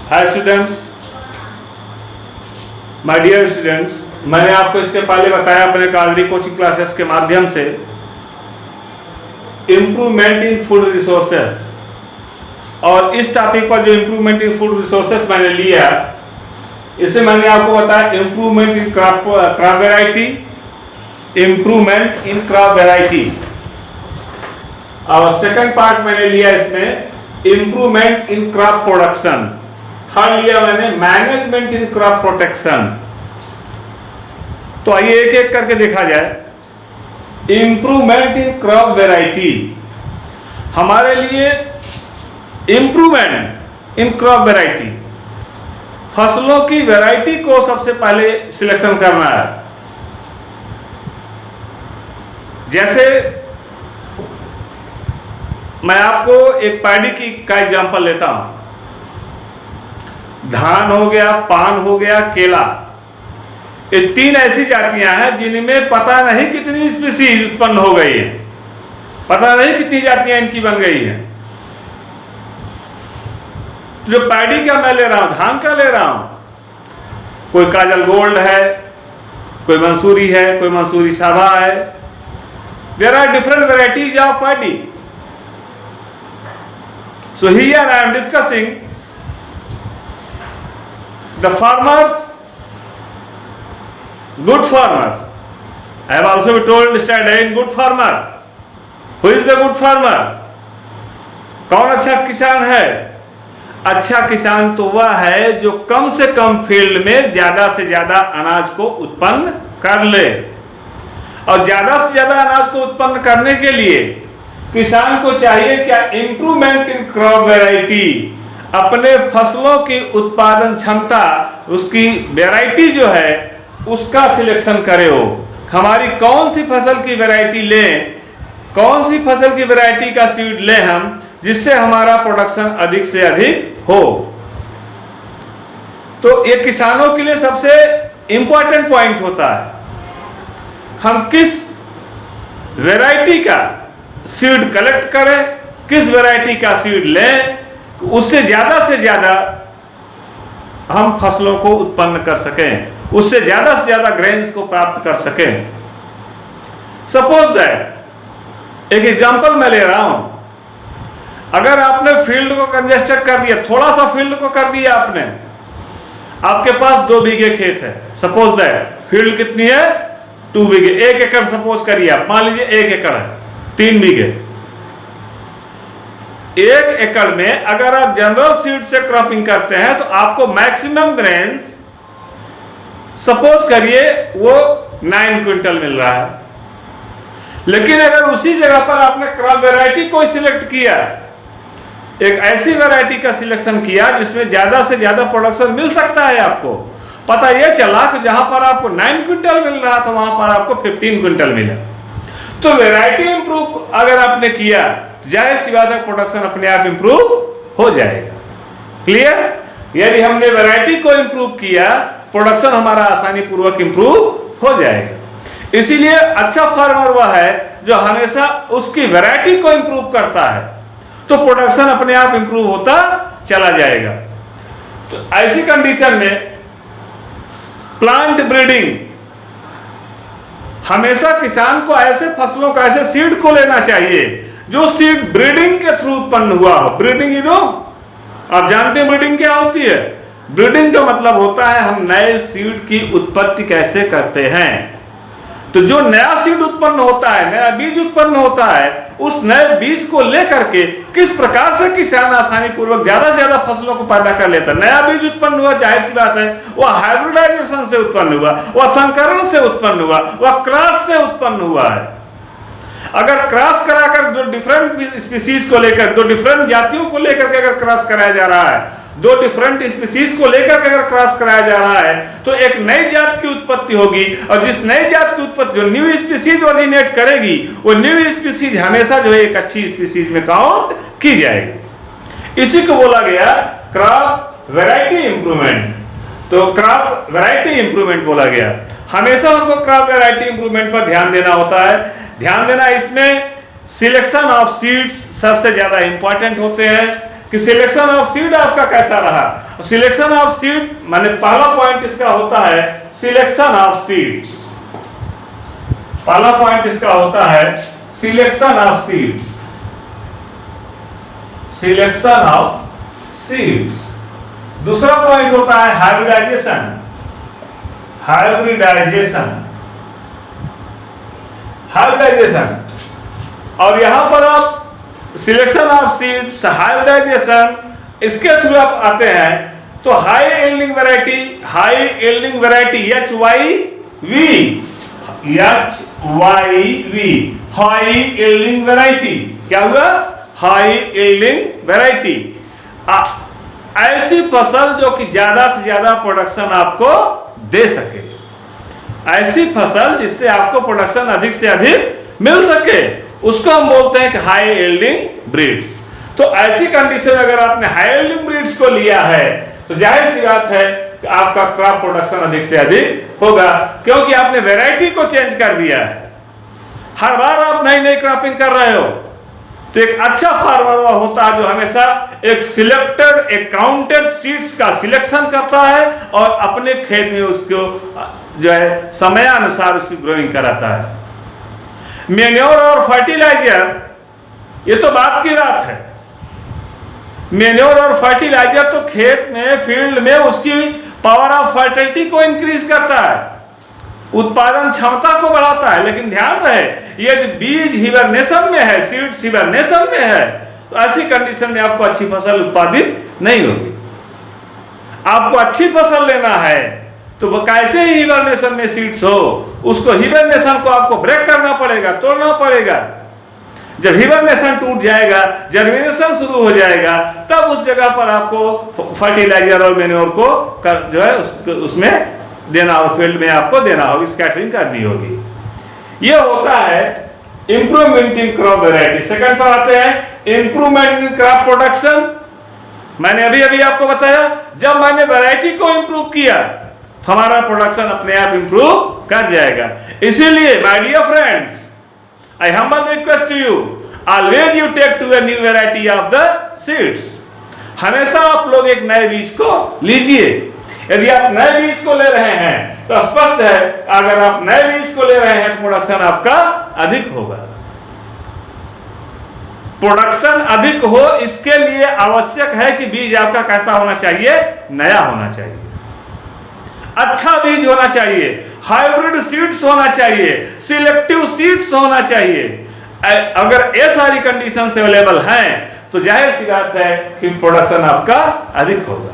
Hi students, my dear students, मैंने आपको इसके पहले बताया अपने कादरी कोचिंग क्लासेस के माध्यम से इम्प्रूवमेंट इन फूड रिसोर्सेस, और इस टॉपिक पर जो इम्प्रूवमेंट इन फूड रिसोर्सेस मैंने लिया, इसे मैंने आपको बताया improvement in crop variety, improvement in crop variety. और सेकंड पार्ट मैंने लिया इसमें improvement in crop production. Third लिया मैंने मैनेजमेंट इन क्रॉप प्रोटेक्शन। तो आइए एक एक करके देखा जाए। इम्प्रूवमेंट इन क्रॉप वेराइटी, हमारे लिए इम्प्रूवमेंट इन क्रॉप वेराइटी, फसलों की वैरायटी को सबसे पहले सिलेक्शन करना है। जैसे मैं आपको एक पैडी का एग्जांपल लेता हूं। धान हो गया, पान हो गया, केला, ये तीन ऐसी जातियां हैं जिनमें पता नहीं कितनी स्पीसीज उत्पन्न हो गई है, पता नहीं कितनी जातियां इनकी बन गई हैं। जो पैडी का मैं ले रहा हूं, धान का ले रहा हूं, कोई काजल गोल्ड है, कोई मंसूरी है, कोई मंसूरी साभा है। There are different varieties of paddy. So here I am discussing the farmers, good farmer. I have also been told studying good farmer. Who is the good farmer? कौन अच्छा किसान है? अच्छा किसान तो वह है जो कम से कम फील्ड में ज्यादा से ज्यादा अनाज को उत्पन्न कर ले। और ज्यादा से ज्यादा अनाज को उत्पन्न करने के लिए किसान को चाहिए क्या? इंप्रूवमेंट इन क्रॉप वैरायटी, अपने फसलों की उत्पादन क्षमता, उसकी वैरायटी जो है उसका सिलेक्शन करे। हो हमारी कौन सी फसल की वैरायटी लें, कौन सी फसल की वैरायटी का सीड लें हम, जिससे हमारा प्रोडक्शन अधिक से अधिक हो। तो ये किसानों के लिए सबसे इंपॉर्टेंट पॉइंट होता है। हम किस वैरायटी का सीड कलेक्ट करें, किस वैरायटी का सीड लें, उससे ज्यादा हम फसलों को उत्पन्न कर सकें, उससे ज्यादा से ज्यादा ग्रेन्स को प्राप्त कर सकें। सपोज दैट, एक एग्जांपल मैं ले रहा हूं। अगर आपने फील्ड को कंजेस्टेड कर दिया, थोड़ा सा फील्ड को कर दिया आपने, आपके पास 2 बीघे खेत है। सपोज दैट फील्ड कितनी है? 2 बीघे। 1 एकड़ सपोज करिए आप, मान लीजिए 1 एकड़ है, 3 बीघे। 1 एकड़ में अगर आप जनरल सीड से क्रॉपिंग करते हैं तो आपको मैक्सिमम ग्रेन्स सपोज करिए वो 9 क्विंटल मिल रहा है। लेकिन अगर उसी जगह पर आपने क्रॉप वैरायटी को सिलेक्ट किया, एक ऐसी वैरायटी का सिलेक्शन किया जिसमें ज्यादा से ज्यादा प्रोडक्शन मिल सकता है, आपको पता यह चला कि जहां पर आपको 9 क्विंटल मिल रहा था वहां पर आपको 15 क्विंटल मिला। तो वैरायटी इंप्रूव अगर आपने किया, जाहिर सी बात है प्रोडक्शन अपने आप इंप्रूव हो जाएगा। क्लियर? यदि हमने वैरायटी को इंप्रूव किया, प्रोडक्शन हमारा आसानी पूर्वक इंप्रूव हो जाएगा। इसीलिए अच्छा फार्मर वह है जो हमेशा उसकी वैरायटी को इंप्रूव करता है, तो प्रोडक्शन अपने आप इंप्रूव होता चला जाएगा। तो ऐसी कंडीशन में प्लांट ब्रीडिंग, हमेशा किसान को ऐसे फसलों का, ऐसे सीड को लेना चाहिए जो सीड ब्रीडिंग के थ्रू उत्पन्न हुआ हो। ब्रीडिंग यू नो, आप जानते हैं ब्रीडिंग क्या होती है? ब्रीडिंग का मतलब होता है हम नए सीड की उत्पत्ति कैसे करते हैं। तो जो नया सीड उत्पन्न होता है, नया बीज उत्पन्न होता है, उस नए बीज को लेकर के किस प्रकार से किसान आसानी पूर्वक ज्यादा से ज्यादा फसलों को पैदा कर लेता है। नया बीज उत्पन्न हुआ, जाहिर सी बात है वह हाइब्रिडाइजेशन से उत्पन्न हुआ, वह संकरण से उत्पन्न हुआ, वह क्रॉस से उत्पन्न हुआ है। अगर क्रॉस कराकर दो डिफरेंट स्पीसीज को लेकर, दो डिफरेंट जातियों को लेकर के अगर क्रॉस कराया जा रहा है, दो डिफरेंट स्पीसीज को लेकर के अगर क्रॉस कराया जा रहा है, तो एक नई जात की उत्पत्ति होगी। और जिस नई जात की उत्पत्ति, जो न्यू स्पीसीज ओरिजिनेट करेगी, वो न्यू स्पीसीज हमेशा जो है एक अच्छी स्पीसीज में काउंट की जाएगी। इसी को बोला गया क्रॉप वैरायटी इंप्रूवमेंट। तो क्रॉप वैरायटी इंप्रूवमेंट बोला गया। हमेशा हमको क्रॉप वैरायटी इंप्रूवमेंट पर ध्यान देना होता है। ध्यान देना, इसमें सिलेक्शन ऑफ सीड्स सबसे ज्यादा इंपॉर्टेंट होते हैं। कि सिलेक्शन ऑफ सीड आपका कैसा रहा। सिलेक्शन ऑफ सीड माने पहला पॉइंट इसका होता है सिलेक्शन ऑफ सीड्स। पहला पॉइंट इसका होता है selection of seeds, selection of seeds. दूसरा पॉइंट होता है हाइब्रिडाइजेशन, हाइब्रिडाइजेशन, हाइब्रिडाइजेशन। और यहां पर आप सिलेक्शन ऑफ सीड्स, हाइब्रिडाइजेशन, इसके थ्रू आप आते हैं तो high yielding variety, high yielding variety HYV, HYV, high yielding variety. क्या हुआ? High yielding variety. ऐसी फसल जो कि ज्यादा से ज्यादा प्रोडक्शन आपको दे सके, ऐसी फसल जिससे आपको प्रोडक्शन अधिक से अधिक मिल सके, उसको हम बोलते हैं कि हाई यील्डिंग ब्रीड्स। तो ऐसी कंडीशन में अगर आपने हाई यील्डिंग ब्रीड्स को लिया है तो जाहिर सी बात है कि आपका क्रॉप प्रोडक्शन अधिक से अधिक होगा, क्योंकि आपने वैरायटी को चेंज कर दिया है। हर बार आप नई नई क्रॉपिंग कर रहे हो तो एक अच्छा फार्मर वह होता है जो हमेशा एक सिलेक्टेड, एक काउंटेड सीड्स का सिलेक्शन करता है और अपने खेत में उसको जो है समयानुसार उसकी ग्रोइंग कराता है। मैन्योर और फर्टिलाइजर, ये तो बात की बात है। मैन्योर और फर्टिलाइजर तो खेत में, फील्ड में उसकी पावर ऑफ फर्टिलिटी को इंक्रीज करता है, उत्पादन क्षमता को बढ़ाता है। लेकिन ध्यान रहे, यदि बीज हिबरनेशन में है, सीड्स हिबरनेशन में है, तो ऐसी कंडीशन में आपको अच्छी फसल उत्पादित नहीं होगी। आपको अच्छी फसल लेना है तो वो कैसे ही हिबरनेशन में सीड्स हो, उसको हिबरनेशन को आपको ब्रेक करना पड़ेगा, तोड़ना पड़ेगा। जब हिबरनेशन टूट जाएगा, जर्मिनेशन शुरू हो जाएगा, तब उस जगह पर आपको फर्टिलाइजर और मैन्योर को जो है उसमें देना हो, फील्ड में आपको देना होगी, स्कैटरिंग करनी होगी। यह होता है improvement in crop variety. Second पर आते हैं इंप्रूवमेंट इन क्रॉप प्रोडक्शन। मैंने अभी अभी आपको बताया, जब मैंने वैरायटी को इंप्रूव किया तो हमारा प्रोडक्शन अपने आप इंप्रूव कर जाएगा। इसीलिए my dear friends, I humble request to you, always you take to a new variety of the seeds. हमेशा आप लोग एक नए बीज को लीजिए। यदि आप नए बीज को ले रहे हैं तो स्पष्ट है, अगर आप नए बीज को ले रहे हैं तो प्रोडक्शन आपका अधिक होगा। प्रोडक्शन अधिक हो, इसके लिए आवश्यक है कि बीज आपका कैसा होना चाहिए? नया होना चाहिए, अच्छा बीज होना चाहिए, हाइब्रिड सीड्स होना चाहिए, सिलेक्टिव सीड्स होना चाहिए। अगर ये सारी कंडीशंस अवेलेबल हैं तो जाहिर सी बात है कि प्रोडक्शन आपका अधिक होगा।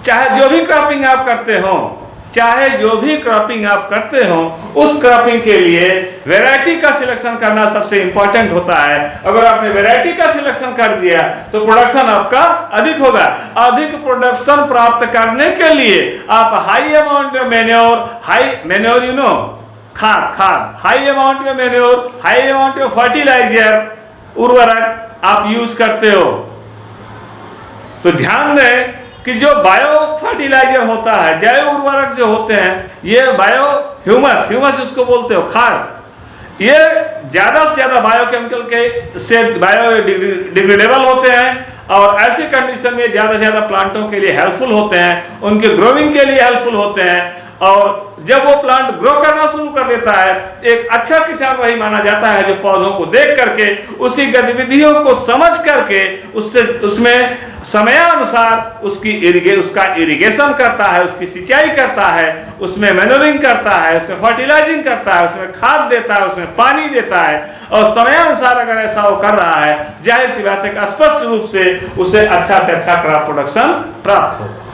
चाहे जो भी क्रॉपिंग आप करते हो, चाहे जो भी क्रॉपिंग आप करते हो, उस क्रॉपिंग के लिए वैरायटी का सिलेक्शन करना सबसे इंपॉर्टेंट होता है। अगर आपने वैरायटी का सिलेक्शन कर दिया तो प्रोडक्शन आपका अधिक होगा। अधिक प्रोडक्शन प्राप्त करने के लिए आप हाई अमाउंट में manure, high manure you know खाद, हाई अमाउंट में मैन्योर, हाई अमाउंट में फर्टिलाइजर, उर्वरक आप यूज करते हो। तो ध्यान दें कि जो बायो फर्टिलाइजर होता है, जैव उर्वरक जो होते हैं, ये बायो ह्यूमस उसको बोलते हो, खाद, ये ज्यादा से ज्यादा बायोकेमिकल के से बायोडिग्रेडेबल होते हैं और ऐसी कंडीशन में ज्यादा से ज्यादा प्लांटों के लिए हेल्पफुल होते हैं, उनके ग्रोइंग के लिए हेल्पफुल होते हैं। और जब वो प्लांट ग्रो करना शुरू कर देता है, एक अच्छा किसान वही माना जाता है जो पौधों को देख करके, उसी गतिविधियों को समझ करके उसमें समयानुसार उसका इरिगेशन करता है, उसकी सिंचाई करता है, उसमें मैन्योरिंग करता है, उसमें फर्टिलाइजिंग करता है, उसमें खाद देता है, उसमें पानी देता है। और समयानुसार अगर ऐसा वो कर रहा है, जाहिर सी बात है कि स्पष्ट रूप से उसे अच्छा से अच्छा क्रॉप प्रोडक्शन प्राप्त होगा।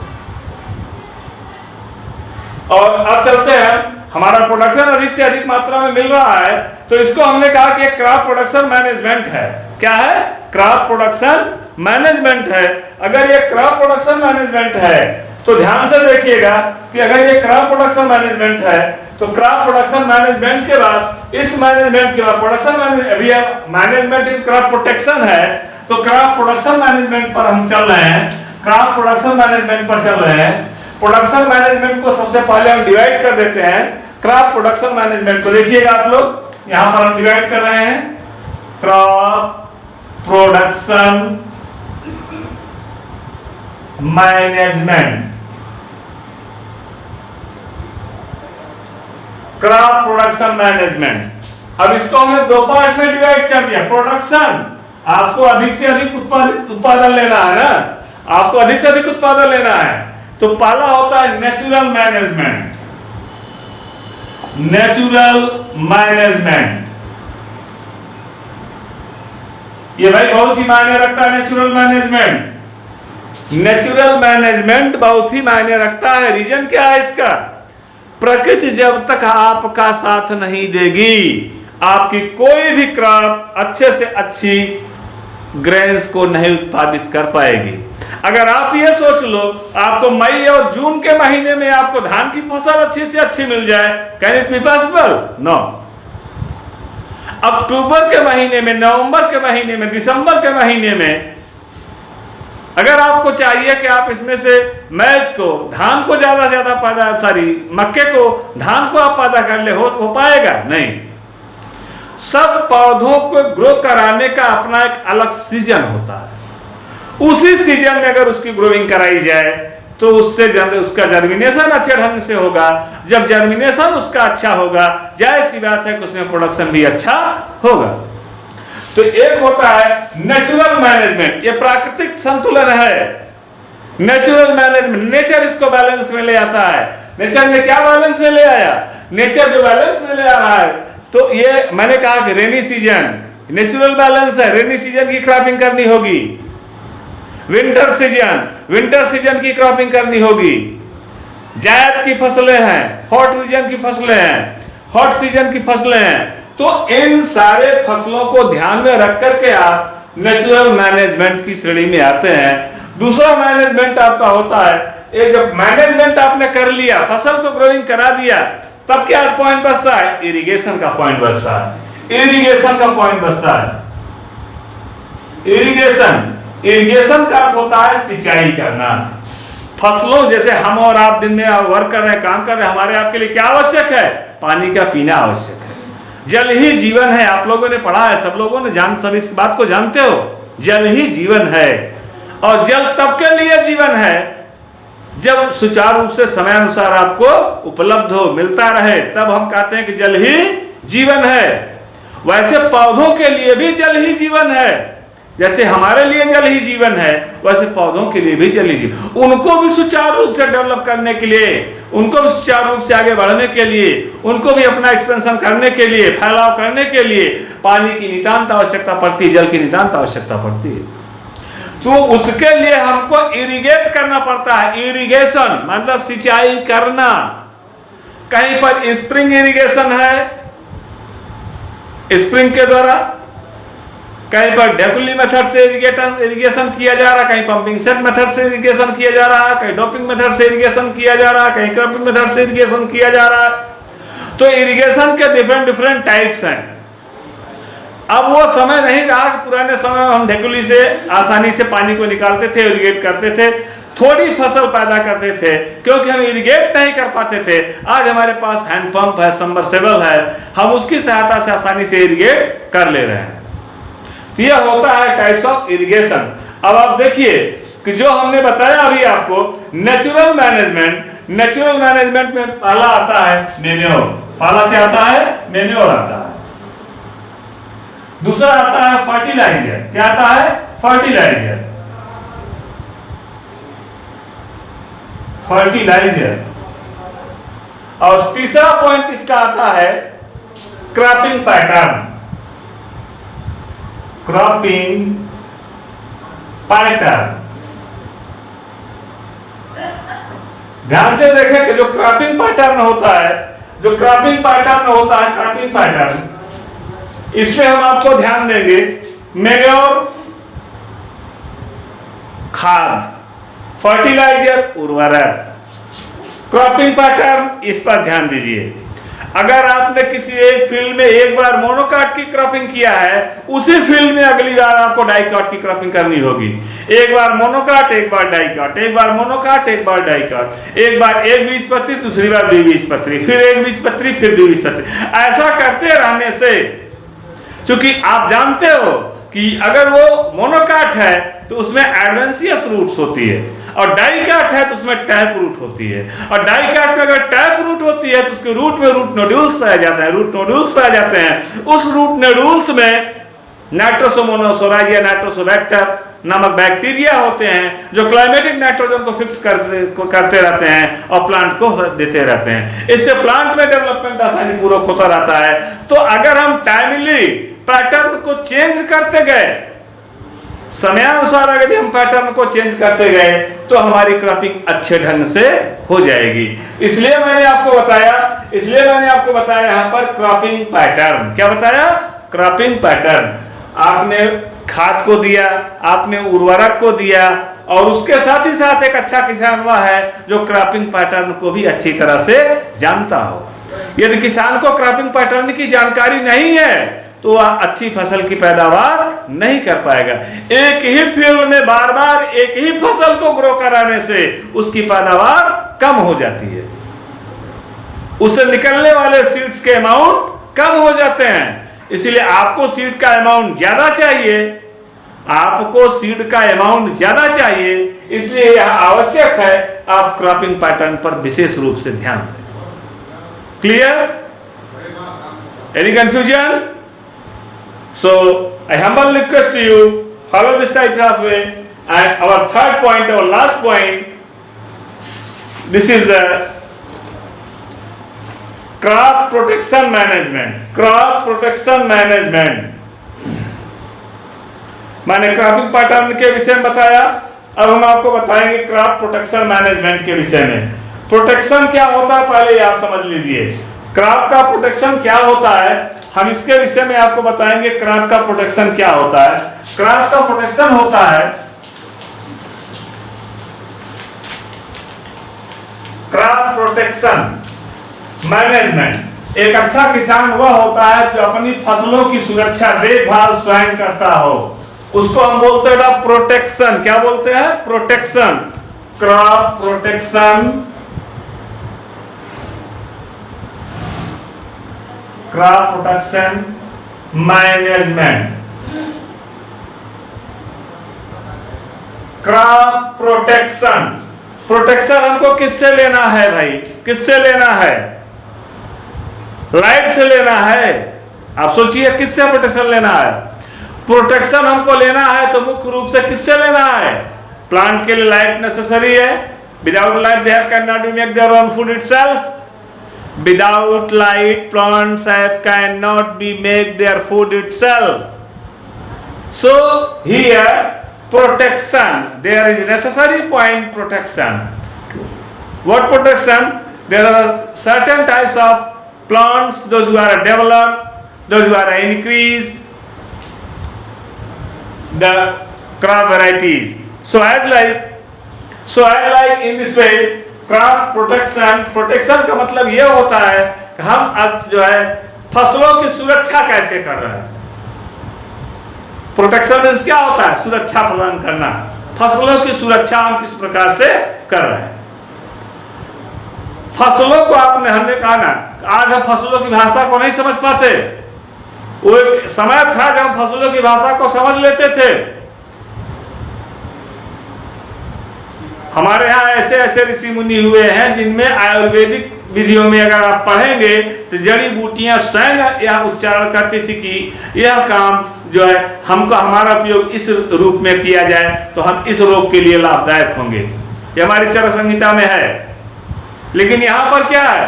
और अब चलते हैं, हमारा प्रोडक्शन अधिक से अधिक मात्रा में मिल रहा है तो इसको हमने कहा कि क्रॉप प्रोडक्शन मैनेजमेंट है। क्या है? क्रॉप प्रोडक्शन मैनेजमेंट है। अगर ये क्रॉप प्रोडक्शन मैनेजमेंट है तो ध्यान से देखिएगा कि अगर ये क्रॉप प्रोडक्शन मैनेजमेंट है तो क्रॉप प्रोडक्शन मैनेजमेंट के बाद, इस मैनेजमेंट के बाद production management in crop protection है, तो क्रॉप प्रोडक्शन मैनेजमेंट पर हम चल रहे हैं। क्रॉप प्रोडक्शन मैनेजमेंट पर चल रहे हैं। प्रोडक्शन मैनेजमेंट को सबसे पहले हम डिवाइड कर देते हैं। क्रॉप प्रोडक्शन मैनेजमेंट को देखिएगा आप लोग, यहां पर हम डिवाइड कर रहे हैं crop production management, crop production management. अब इसको हमने दो पार्ट में डिवाइड कर दिया। प्रोडक्शन, आपको अधिक से अधिक उत्पादन लेना है ना, आपको अधिक से अधिक उत्पादन लेना है, तो पहला होता है नेचुरल मैनेजमेंट। नेचुरल मैनेजमेंट, ये भाई बहुत ही मायने रखता है। नेचुरल मैनेजमेंट, नेचुरल मैनेजमेंट बहुत ही मायने रखता है। रीजन क्या है इसका? प्रकृति जब तक आपका साथ नहीं देगी, आपकी कोई भी क्रॉप अच्छे से अच्छी ग्रेन्स को नहीं उत्पादित कर पाएगी। अगर आप ये सोच लो आपको मई और जून के महीने में आपको धान की फसल अच्छी से अच्छी मिल जाए, can it be possible? No. अक्टूबर के महीने में, नवंबर के महीने में, दिसंबर के महीने में अगर आपको चाहिए कि आप इसमें से मैज को, धान को ज्यादा पैदा, मक्के को, धान को आप पैदा कर ले, हो पाएगा? नहीं। सब पौधों को ग्रो कराने का अपना एक अलग सीजन होता है। उसी सीजन में अगर उसकी ग्रोइंग कराई जाए तो उससे उसका जर्मिनेशन अच्छे ढंग से होगा। जब जर्मिनेशन उसका अच्छा होगा, जाहिर सी बात है कि उसमें प्रोडक्शन भी अच्छा होगा। तो एक होता है नेचुरल मैनेजमेंट, ये प्राकृतिक संतुलन है। नेचुरल मैनेजमेंट, नेचर इसको बैलेंस में ले आता है। नेचर ने क्या बैलेंस में ले आया? नेचर जो बैलेंस में ले आ रहा है, तो ये मैंने कहा कि रेनी सीजन नेचुरल बैलेंस है, रेनी सीजन की क्रॉपिंग करनी होगी। विंटर सीजन की क्रॉपिंग करनी होगी। जायद की फसलें हैं, हॉट रीजन की फसलें हैं, हॉट सीजन की फसलें हैं। तो इन सारे फसलों को ध्यान में रख करके आप नेचुरल मैनेजमेंट की श्रेणी में आते हैं। दूसरा मैनेजमेंट आपका होता है, ये जब मैनेजमेंट आपने कर लिया, फसल को ग्रोइंग करा दिया, तब क्या पॉइंट बचता है? इरिगेशन का पॉइंट बचता है। इरिगेशन का पॉइंट बचता है। इरिगेशन का अर्थ होता है सिंचाई करना। फसलों, जैसे हम और आप दिन में वर्क कर रहे हैं, काम कर रहे हैं, हमारे आपके लिए क्या आवश्यक है? पानी का पीना आवश्यक है। जल ही जीवन है। आप लोगों ने पढ़ा है, सब लोगों ने सब इस बात को जानते हो, जल ही जीवन है। और जल तब के लिए जीवन है जब सुचारू रूप से समय अनुसार आपको उपलब्ध हो, मिलता रहे, तब हम कहते हैं कि जल ही जीवन है। वैसे पौधों के लिए भी जल ही जीवन है। जैसे हमारे लिए जल ही जीवन है, वैसे पौधों के लिए भी जल ही जीवन। उनको भी सुचारू रूप से डेवलप करने के लिए, उनको भी सुचारू रूप से आगे बढ़ने के लिए, उनको भी अपना एक्सपेंशन करने के लिए, फैलाव करने के लिए पानी की नितांत आवश्यकता पड़ती है, जल की नितांत आवश्यकता पड़ती है। तो उसके लिए हमको इरिगेट करना पड़ता है। इरिगेशन मतलब सिंचाई करना। कहीं पर स्प्रिंग इरिगेशन है, स्प्रिंग के द्वारा, कहीं पर ढेकुली मेथड से इरिगेशन किया जा रहा है, कहीं पंपिंग सेट मेथड से इरिगेशन किया जा रहा है, कहीं डॉपिंग मेथड से इरिगेशन किया जा रहा है, कहीं क्रॉपिंग मेथड से इरिगेशन किया जा रहा है। तो इरिगेशन के डिफरेंट टाइप्स हैं। अब वो समय नहीं रहा कि पुराने समय में हम ढेकुली से आसानी से पानी को निकालते थे, इरिगेट करते थे, थोड़ी फसल पैदा करते थे, क्योंकि हम इरिगेट नहीं कर पाते थे। आज हमारे पास हैंड पंप है, सबमर्सिबल है, हम उसकी सहायता से आसानी से इरिगेट कर ले रहे हैं। यह होता है टाइप्स ऑफ इरिगेशन। अब आप देखिए कि जो हमने बताया अभी आपको नेचुरल मैनेजमेंट में पहला आता है मेन्योर। पहला क्या आता है? मेन्योर आता है। दूसरा आता है फर्टिलाइजर। क्या आता है? फर्टिलाइजर। और तीसरा पॉइंट इसका आता है क्रॉपिंग पैटर्न। क्रॉपिंग पैटर्न, ध्यान से देखें कि जो क्रॉपिंग पैटर्न होता है, क्रॉपिंग पैटर्न, इसमें हम आपको ध्यान देंगे मेन्योर खाद, फर्टिलाइजर उर्वरक, क्रॉपिंग पैटर्न, इस पर ध्यान दीजिए। अगर आपने किसी एक फील्ड में एक बार मोनोकाट की क्रॉपिंग किया है, उसी फील्ड में अगली बार आपको डाइकाट की क्रॉपिंग करनी होगी। एक बार मोनोकाट, एक बार डाइकाट, एक बार मोनोकाट, एक बार डाइकाट, एक बार एक बीजपत्री, दूसरी बार द्विबीजपत्री, फिर एक बीजपत्री, फिर द्विबीजपत्री। ऐसा करते रहने से, क्योंकि आप जानते हो कि अगर वो मोनोकाट है तो उसमें एडवेंशियस रूट्स होती है, और डाइकाट है तो उसमें टैप रूट होती है, और डाइकाट में अगर टैप रूट होती है तो उसके रूट में रूट नोड्यूल्स पाए जाते हैं, रूट नोड्यूल्स पाए जाते हैं। उस रूट नोड्यूल्स में नाइट्रोसोमोनोसोराइड या नाइट्रोसोबैक्टर नामक बैक्टीरिया होते हैं जो क्लाइमेटिक नाइट्रोजन को फिक्स करते रहते हैं और प्लांट को देते रहते हैं। इससे प्लांट में डेवलपमेंट आसानी पूर्वक होता रहता है। तो अगर हम टाइमली पैटर्न को चेंज करते गए, समयानुसार अगर हम पैटर्न को चेंज करते गए तो हमारी क्रॉपिंग अच्छे ढंग से हो जाएगी। इसलिए मैंने आपको बताया यहां पर क्रॉपिंग पैटर्न। क्या बताया? Cropping pattern. आपने खाद को दिया, आपने उर्वरक को दिया, और उसके साथ ही साथ एक अच्छा किसान वह है जो क्रॉपिंग पैटर्न को भी अच्छी तरह से जानता हो। यदि किसान को क्रॉपिंग पैटर्न की जानकारी नहीं है तो वह अच्छी फसल की पैदावार नहीं कर पाएगा। एक ही फील्ड में बार बार एक ही फसल को ग्रो कराने से उसकी पैदावार कम हो जाती है, उससे निकलने वाले सीड्स के अमाउंट कम हो जाते हैं। इसलिए आपको सीड का अमाउंट ज्यादा चाहिए, इसलिए यह आवश्यक है आप क्रॉपिंग पैटर्न पर विशेष रूप से ध्यान दें। Clear? Any confusion? So I humble request to you, follow this diagram way, and our third point, our last point, this is the crop protection management. Crop protection management. मैंने cropping pattern के विषय में बताया, अब हम आपको बताएंगे crop protection management के विषय में। प्रोटेक्शन क्या होता है पहले आप समझ लीजिए। क्रॉप का प्रोटेक्शन क्या होता है, हम इसके विषय में आपको बताएंगे। क्रॉप का प्रोटेक्शन क्या होता है? क्रॉप का प्रोटेक्शन होता है, क्रॉप प्रोटेक्शन मैनेजमेंट। एक अच्छा किसान वह होता है जो अपनी फसलों की सुरक्षा देखभाल स्वयं करता हो, उसको हम बोलते हैं प्रोटेक्शन। क्या बोलते हैं? Protection. Crop protection, crop protection management. Crop protection, protection हमको किससे लेना है भाई? किससे लेना है? लाइट से लेना है। आप सोचिए किससे प्रोटेक्शन लेना है? प्रोटेक्शन हमको लेना है तो मुख्य रूप से किससे लेना है? प्लांट के लिए लाइट नेसेसरी है। Without light they can not make their own food itself. Without light, plants cannot be make their food itself. So here protection, there is necessary point protection. What protection? There are certain types of plants, those who are developed, those who are increased, the crop varieties. So as like in this way, crop protection, protection का मतलब यह होता है कि हम अब जो है फसलों की सुरक्षा कैसे कर रहे हैं। प्रोटेक्शन क्या होता है? सुरक्षा प्रदान करना। फसलों की सुरक्षा हम किस प्रकार से कर रहे हैं। फसलों को हमने कहा ना, आज हम फसलों की भाषा को नहीं समझ पाते। वो एक समय था जब हम फसलों की भाषा को समझ लेते थे। हमारे यहाँ ऐसे ऋषि मुनि हुए हैं जिनमें आयुर्वेदिक विधियों में अगर आप पढ़ेंगे तो जड़ी बूटियां स्वयं यह उच्चारण करती थी कि यह काम जो है हमको हमारा उपयोग इस रूप में किया जाए तो हम इस रोग के लिए लाभदायक होंगे। ये हमारी चरक संहिता में है। लेकिन यहाँ पर क्या है?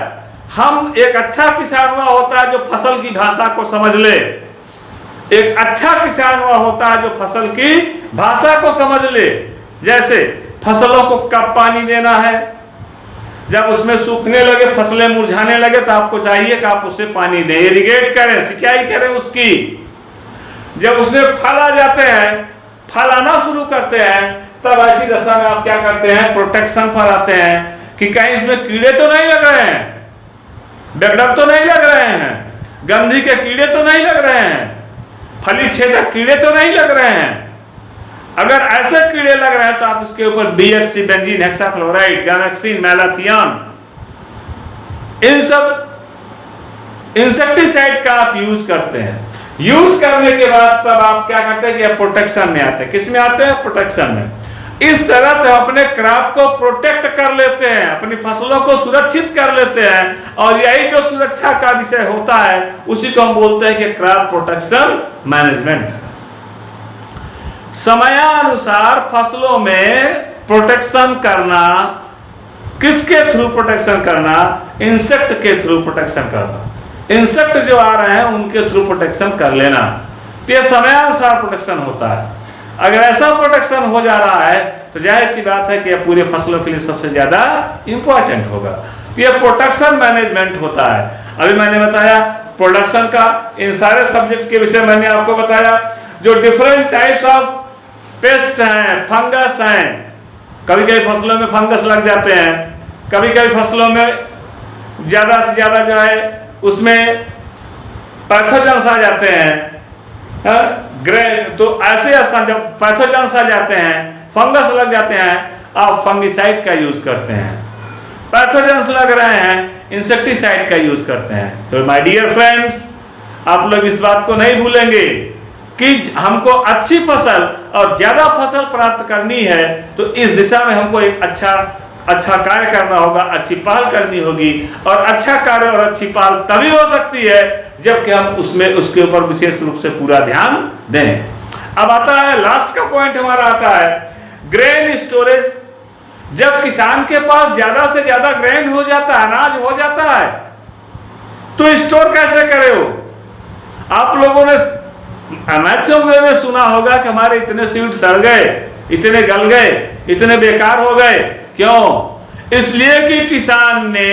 हम एक अच्छा किसान वह होता है जो फसल की भाषा को समझ ले। एक अच्छा किसान वह होता है जो फसल की भाषा को समझ ले। जैसे फसलों को कब पानी देना है, जब उसमें सूखने लगे, फसलें मुरझाने लगे तो आपको चाहिए कि आप उसे पानी दें, इरिगेट करें, सिंचाई करें उसकी। जब उसमें फल आ जाते हैं, फल आना शुरू करते हैं, तब ऐसी दशा में आप क्या करते हैं? प्रोटेक्शन पर आते हैं कि कहीं इसमें कीड़े तो नहीं लग रहे हैं, बैक्टीरिया तो नहीं लग रहे हैं, गंधी के कीड़े तो नहीं लग रहे हैं, फली छेदक कीड़े तो नहीं लग रहे हैं। अगर ऐसे कीड़े लग रहे हैं तो आप इसके ऊपर BHC, benzene hexachloride, gammexane, malathion, इन सब इंसेक्टिसाइड का आप यूज करते हैं। यूज करने के बाद तब आप क्या करते हैं कि प्रोटेक्शन में आते हैं। किस में आते हैं? प्रोटेक्शन में। इस तरह से अपने क्रॉप को प्रोटेक्ट कर लेते हैं, अपनी फसलों को सुरक्षित कर लेते हैं, और यही जो सुरक्षा का विषय होता है उसी को हम बोलते हैं कि क्रॉप प्रोटेक्शन मैनेजमेंट। समयानुसार फसलों में प्रोटेक्शन करना, किसके थ्रू प्रोटेक्शन करना? इंसेक्ट के थ्रू प्रोटेक्शन करना। इंसेक्ट जो आ रहे हैं उनके थ्रू प्रोटेक्शन कर लेना, तो यह समयानुसार प्रोटेक्शन होता है। अगर ऐसा प्रोटेक्शन हो जा रहा है तो जाहिर सी बात है कि यह पूरे फसलों के लिए सबसे ज्यादा इंपॉर्टेंट होगा। यह प्रोटेक्शन मैनेजमेंट होता है। अभी मैंने बताया प्रोडक्शन का, इन सारे सब्जेक्ट के विषय मैंने आपको बताया। जो डिफरेंट टाइप्स ऑफ पेस्ट हैं, फंगस हैं, कभी कभी फसलों में फंगस लग जाते हैं, कभी कभी फसलों में ज्यादा से ज्यादा जो है उसमें पैथोजेंस आ जाते हैं। तो ऐसे स्थान जब पैथोजेंस आ जाते हैं, फंगस लग जाते हैं, आप फंगिसाइड का यूज करते हैं। पैथोजेंस लग रहे हैं, इंसेक्टिसाइड का यूज करते हैं। तो माय डियर फ्रेंड्स, आप लोग इस बात को नहीं भूलेंगे कि हमको अच्छी फसल और ज्यादा फसल प्राप्त करनी है तो इस दिशा में हमको एक अच्छा कार्य करना होगा, अच्छी पहल करनी होगी। और अच्छा कार्य और अच्छी पहल तभी हो सकती है जबकि हम उसके ऊपर विशेष रूप से पूरा ध्यान दें। अब आता है लास्ट का पॉइंट हमारा आता है ग्रेन स्टोरेज। जब किसान के पास ज्यादा से ज्यादा ग्रेन हो जाता है, अनाज हो जाता है, तो स्टोर कैसे करे हो? आप लोगों ने मैक्सिमम में सुना होगा कि हमारे इतने सीड सड़ गए, इतने गल गए, इतने बेकार हो गए। क्यों? इसलिए कि किसान ने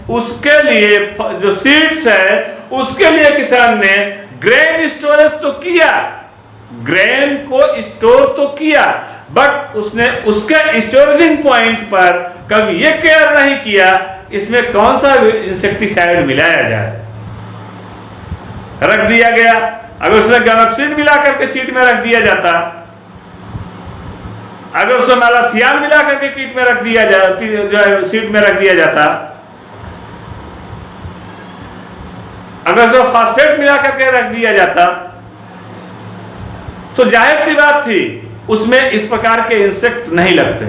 उसके लिए जो सीड्स है उसके लिए किसान ने ग्रेन स्टोरेज तो किया, ग्रेन को स्टोर तो किया, बट उसने उसके स्टोरेजिंग पॉइंट पर कभी ये केयर नहीं किया इसमें कौन सा इंसेक्टिसाइड मिलाया जाए। रख दिया गया। अगर उसमें गैमेक्सिन मिला करके सीड में रख दिया जाता, अगर उसमें मैलाथियान मिला करके कीट में रख दिया जाता, जो है सीड में रख दिया जाता, अगर जो फास्फेट मिला करके रख दिया जाता, तो जाहिर सी बात थी उसमें इस प्रकार के इंसेक्ट नहीं लगते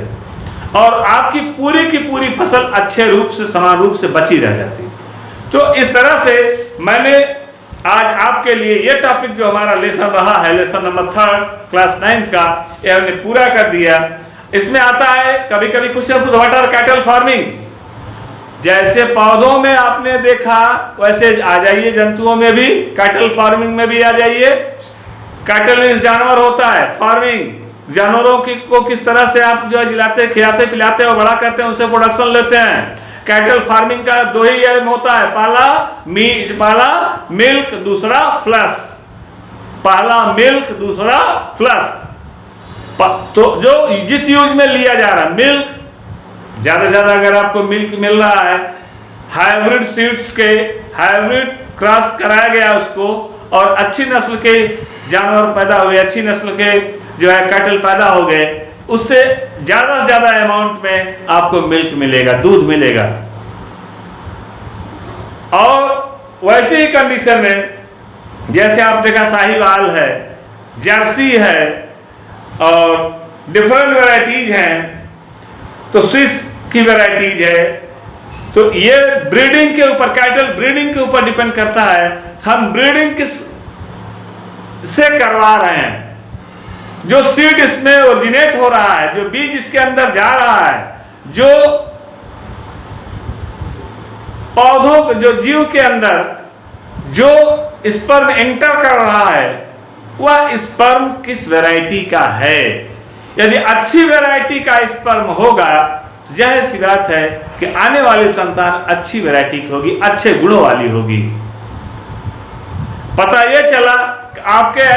और आपकी पूरी की पूरी फसल अच्छे रूप से समान रूप से बची रह जाती। तो इस तरह से मैंने आज आपके लिए ये टॉपिक जो हमारा लेसन रहा है, लेसन नंबर 3 क्लास 9 का, ये हमने पूरा कर दिया। इसमें आता है कभी कभी question what are cattle farming. जैसे पौधों में आपने देखा वैसे आ जाइए जंतुओं में भी, कैटल फार्मिंग में भी आ जाइए। कैटल मींस जानवर होता है, फार्मिंग जानवरों को किस तरह से आप जो जिलाते खिलाते पिलाते और बड़ा करते हैं, उससे प्रोडक्शन लेते हैं। कैटल फार्मिंग का दो ही एम होता है, पहला मिल्क, दूसरा फ्लश। पहला मिल्क, दूसरा फ्लश। तो जो जिस यूज में लिया जा रहा है मिल्क, ज्यादा से ज्यादा अगर आपको मिल्क मिल रहा है, हाइब्रिड सीड्स के हाइब्रिड क्रॉस कराया गया उसको और अच्छी नस्ल के जानवर पैदा हुए, अच्छी नस्ल के जो है कैटल पैदा हो गए, उससे ज्यादा से ज्यादा अमाउंट में आपको मिल्क मिलेगा, दूध मिलेगा। और वैसे ही कंडीशन में जैसे आप देखा साहिवाल है, जर्सी है और डिफरेंट वैरायटीज हैं, तो स्विस की वैरायटीज है। तो ये ब्रीडिंग के ऊपर, कैटल ब्रीडिंग के ऊपर डिपेंड करता है हम ब्रीडिंग किस से करवा रहे हैं। जो सीड इसमें ओरिजिनेट हो रहा है, जो बीज इसके अंदर जा रहा है, जो पौधों जो जीव के अंदर जो स्पर्म एंटर कर रहा है वह स्पर्म किस वैरायटी का है। यदि अच्छी वैरायटी का स्पर्म होगा तो जाहिर सी बात है कि आने वाली संतान अच्छी वैरायटी की होगी, अच्छे गुणों वाली होगी। पता यह चला कि आपके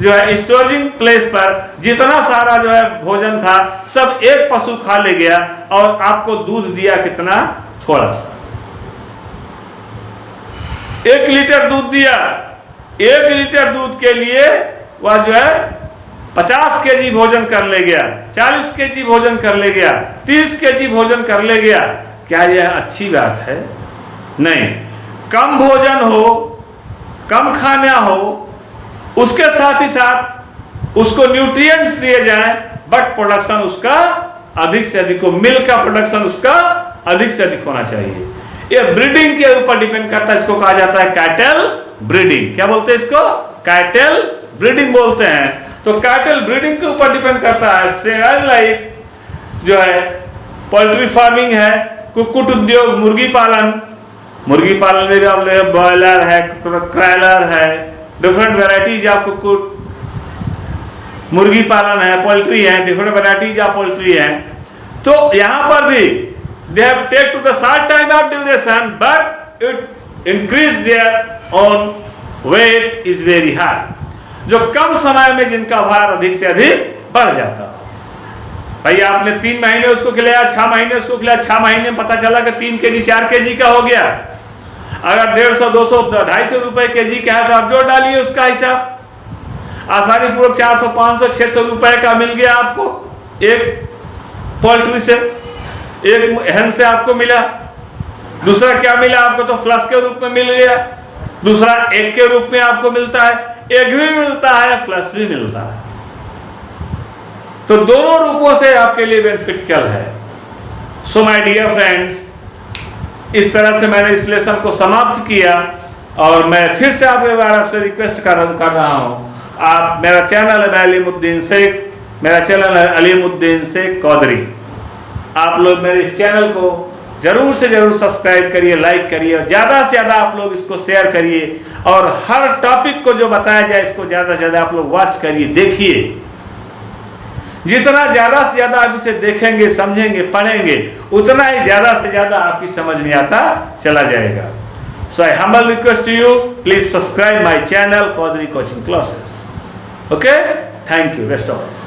जो है स्टोरेजिंग प्लेस पर जितना सारा जो है भोजन था सब एक पशु खा ले गया और आपको दूध दिया कितना, थोड़ा सा, 1 लीटर दूध दिया। 1 लीटर दूध के लिए वह जो है 50 केजी भोजन कर ले गया, 40 केजी भोजन कर ले गया, 30 केजी भोजन कर ले गया। क्या यह अच्छी बात है? नहीं। कम भोजन हो, कम खाना हो, उसके साथ ही साथ उसको न्यूट्रिएंट्स दिए जाए, बट प्रोडक्शन उसका अधिक से अधिक हो, मिल्क का प्रोडक्शन उसका अधिक से अधिक होना चाहिए। ये ब्रीडिंग के ऊपर डिपेंड करता है। इसको कहा जाता है कैटल ब्रीडिंग। क्या बोलते हैं इसको? कैटल ब्रीडिंग बोलते हैं। तो कैटल ब्रीडिंग के ऊपर डिपेंड करता है। सेम लाइक जो है पोल्ट्री फार्मिंग है, कुक्कुट उद्योग, मुर्गी पालन में भी आप ले, बॉयलर है, क्रैलर है, डिफरेंट वेराइटीज ऑफ कुक्कुट, मुर्गी पालन है, पोल्ट्री है, डिफरेंट वेराइटीज ऑफ पोल्ट्री है। तो यहां पर भी they have take to the short time of duration, but it increase their on weight is very high. जो कम समय में जिनका भार अधिक से अधिक बढ़ जाता। भाई आपने 3 महीने उसको खिलाया, 6 महीने उसको खिलाया, 6 महीने में पता चला कि 3 केजी 4 केजी का हो गया। अगर 150, 200, 250 रुपए केजी का है तो आप जोड़ डालिए उसका हिसाब। आसानी पूर्वक 400, 500, 600 रुपए का मिल गया आपको एक पोल्ट्री से, एक hen से आपको मिला। दूसरा क्या मिला आपको? तो फ्लश के रूप में मिल गया। दूसरा एग के रूप में आपको मिलता है, एग भी मिलता है, फ्लश भी मिलता है। तो दोनों रूपों से आपके लिए बेनिफिशियल है। सो माय डियर फ्रेंड्स, इस तरह से मैंने इस लेसन को समाप्त किया और मैं फिर से आपके बार आपसे रिक्वेस्ट कर रहा हूं, आप मेरा चैनल है अलीमुद्दीन शेख, मेरा चैनल है अलीमुद्दीन शेख कौदरी। आप लोग मेरे इस चैनल को जरूर से जरूर सब्सक्राइब करिए, लाइक करिए और ज़्यादा से ज़्यादा आप लोग इसको शेयर करिए। और हर टॉपिक को जो बताया जाए इसको ज़्यादा से ज़्यादा आप लोग वॉच करिए, देखिए। जितना ज़्यादा से ज़्यादा आप इसे देखेंगे, समझेंगे, पढ़ेंगे, उतना ही ज़्यादा से ज़्यादा आपकी समझ में आता चला जाएगा। So I humble request to you, please subscribe my channel कौदरी coaching classes. Okay, thank you, best of.